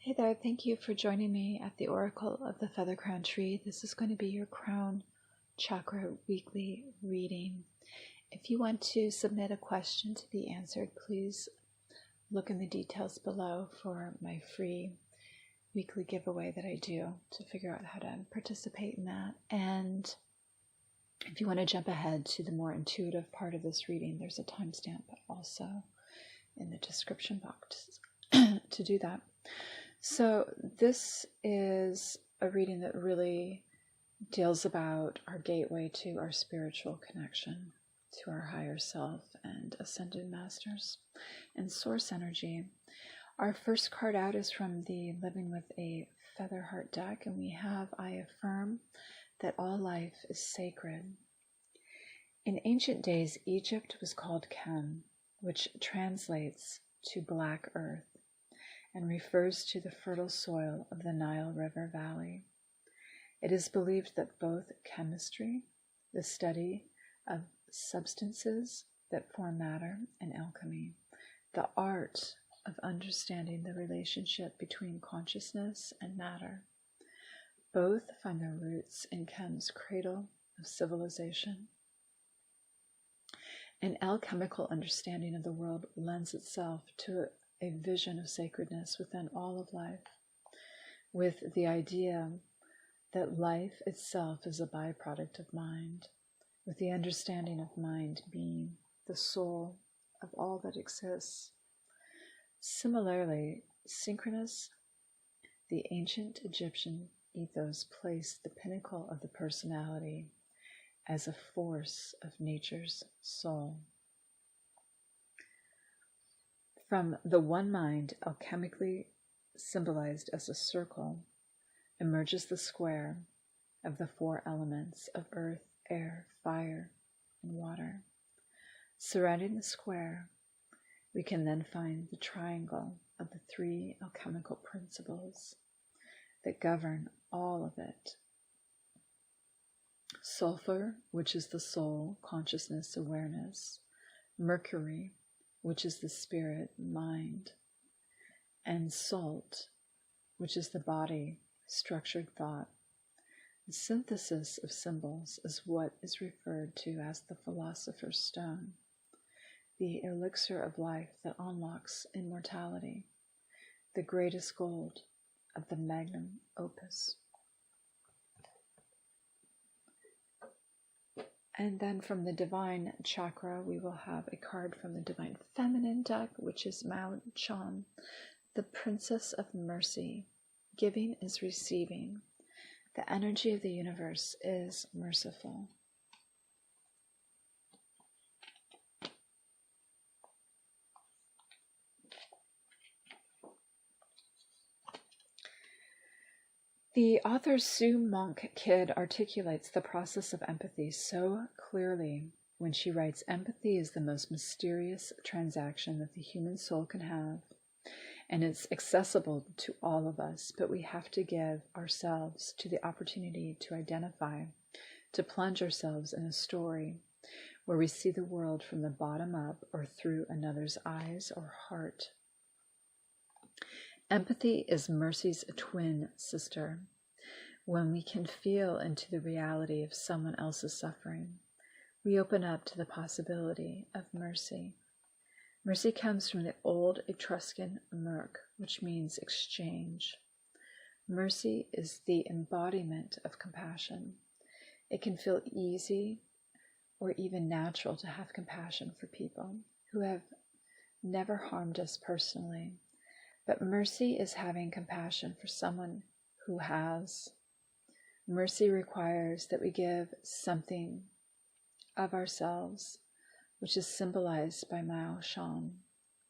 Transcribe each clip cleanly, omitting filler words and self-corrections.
Hey there, thank you for joining me at the Oracle of the Feather Crown Tree. This is going to be your Crown Chakra weekly reading. If you want to submit a question to be answered, please look in the details below for my free weekly giveaway that I do to figure out how to participate in that. And if you want to jump ahead to the more intuitive part of this reading, there's a timestamp also in the description box to do that. So this is a reading that really deals about our gateway to our spiritual connection, to our higher self and ascended masters and source energy. Our first card out is from the Living with a Feather Heart deck, and we have I affirm that all life is sacred. In ancient days, Egypt was called Kem, which translates to Black Earth, and refers to the fertile soil of the Nile River Valley. It is believed that both chemistry, the study of substances that form matter, and alchemy, the art of understanding the relationship between consciousness and matter, both find their roots in Kem's cradle of civilization. An alchemical understanding of the world lends itself to a vision of sacredness within all of life, with the idea that life itself is a byproduct of mind, with the understanding of mind being the soul of all that exists. Similarly, synchronous, the ancient Egyptian ethos placed the pinnacle of the personality as a force of nature's soul. From the one mind, alchemically symbolized as a circle, emerges the square of the four elements of earth, air, fire, and water. Surrounding the square, we can then find the triangle of the three alchemical principles that govern all of it. Sulfur, which is the soul, consciousness, awareness. Mercury, which is the spirit, mind. And salt, which is the body, structured thought. The synthesis of symbols is what is referred to as the philosopher's stone, the elixir of life that unlocks immortality, the greatest gold of the magnum opus. And then from the Divine Chakra, we will have a card from the Divine Feminine deck, which is Mao Chan, the Princess of Mercy. Giving is receiving. The energy of the universe is merciful. The author Sue Monk Kidd articulates the process of empathy so clearly when she writes, "Empathy is the most mysterious transaction that the human soul can have, and it's accessible to all of us, but we have to give ourselves to the opportunity to identify, to plunge ourselves in a story where we see the world from the bottom up or through another's eyes or heart. Empathy is mercy's twin sister. When we can feel into the reality of someone else's suffering, we open up to the possibility of mercy. Mercy comes from the old Etruscan merc, which means exchange. Mercy is the embodiment of compassion. It can feel easy or even natural to have compassion for people who have never harmed us personally. But mercy is having compassion for someone who has. Mercy requires that we give something of ourselves, which is symbolized by Mao Shan,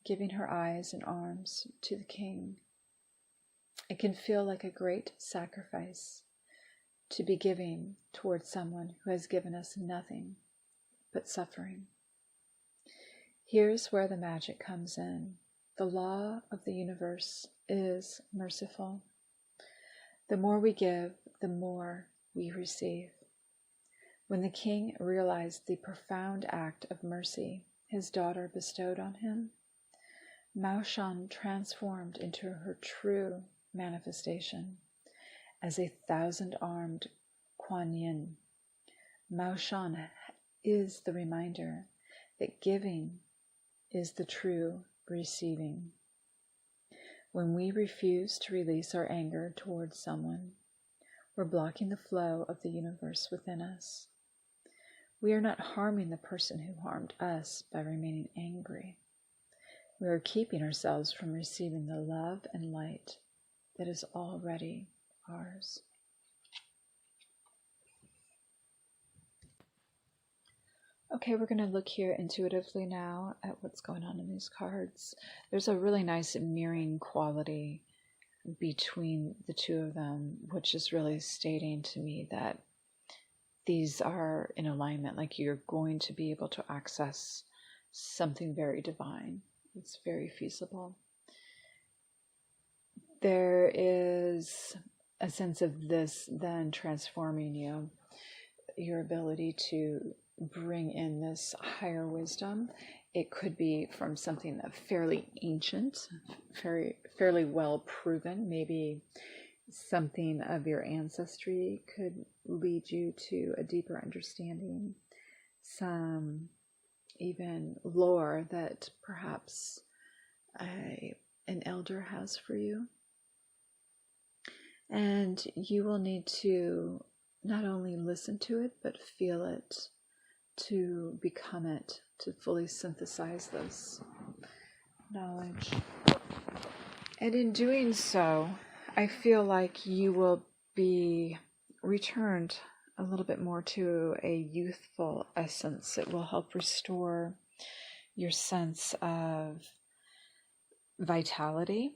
giving her eyes and arms to the king. It can feel like a great sacrifice to be giving towards someone who has given us nothing but suffering. Here's where the magic comes in. The law of the universe is merciful. The more we give, the more we receive. When the king realized the profound act of mercy his daughter bestowed on him, Mao Shan transformed into her true manifestation, as a 1,000-armed Kuan Yin. Mao Shan is the reminder that giving is the true receiving. When we refuse to release our anger towards someone, we're blocking the flow of the universe within us. We are not harming the person who harmed us by remaining angry. We are keeping ourselves from receiving the love and light that is already ours. Okay, we're going to look here intuitively now at what's going on in these cards. There's a really nice mirroring quality between the two of them, which is really stating to me that these are in alignment, like you're going to be able to access something very divine. It's very feasible. There is a sense of this then transforming you, your ability to bring in this higher wisdom. It could be from something fairly ancient, fairly well proven. Maybe something of your ancestry could lead you to a deeper understanding. Some even lore that perhaps an elder has for you. And you will need to not only listen to it, but feel it, to become it, to fully synthesize this knowledge. And in doing so, I feel like you will be returned a little bit more to a youthful essence. It will help restore your sense of vitality.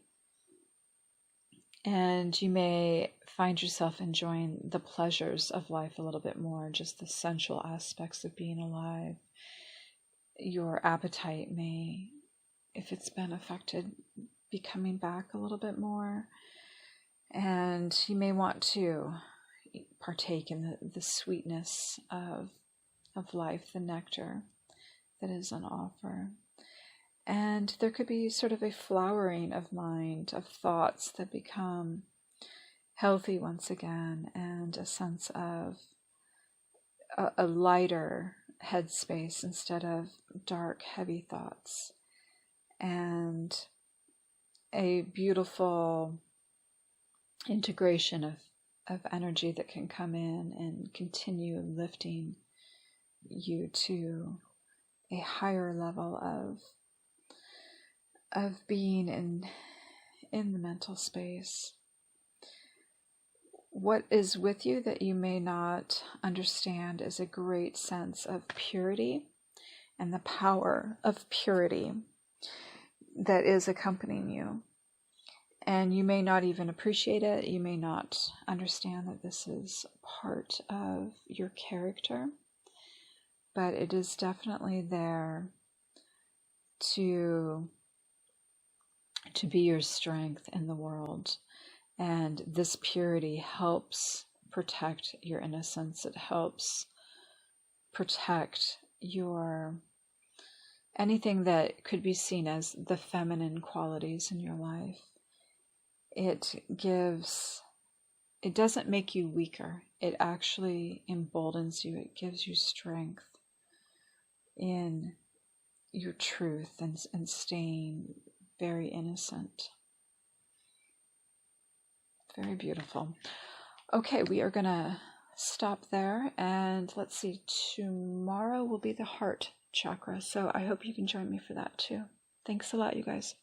And you may find yourself enjoying the pleasures of life a little bit more, just the sensual aspects of being alive. Your appetite may, if it's been affected, be coming back a little bit more. And you may want to partake in the sweetness of life, the nectar that is on offer. And there could be sort of a flowering of mind, of thoughts that become healthy once again, and a sense of a lighter headspace instead of dark, heavy thoughts. And a beautiful integration of energy that can come in and continue lifting you to a higher level of being in the mental space. What is with you that you may not understand is a great sense of purity and the power of purity that is accompanying you. And you may not even appreciate it. You may not understand that this is part of your character, but it is definitely there to be your strength in the world. And this purity helps protect your innocence. It helps protect your anything that could be seen as the feminine qualities in your life. It doesn't make you weaker. It actually emboldens you. It gives you strength in your truth and staying very innocent. Very beautiful. Okay, we are going to stop there, and let's see, tomorrow will be the heart chakra, so I hope you can join me for that too. Thanks a lot, you guys.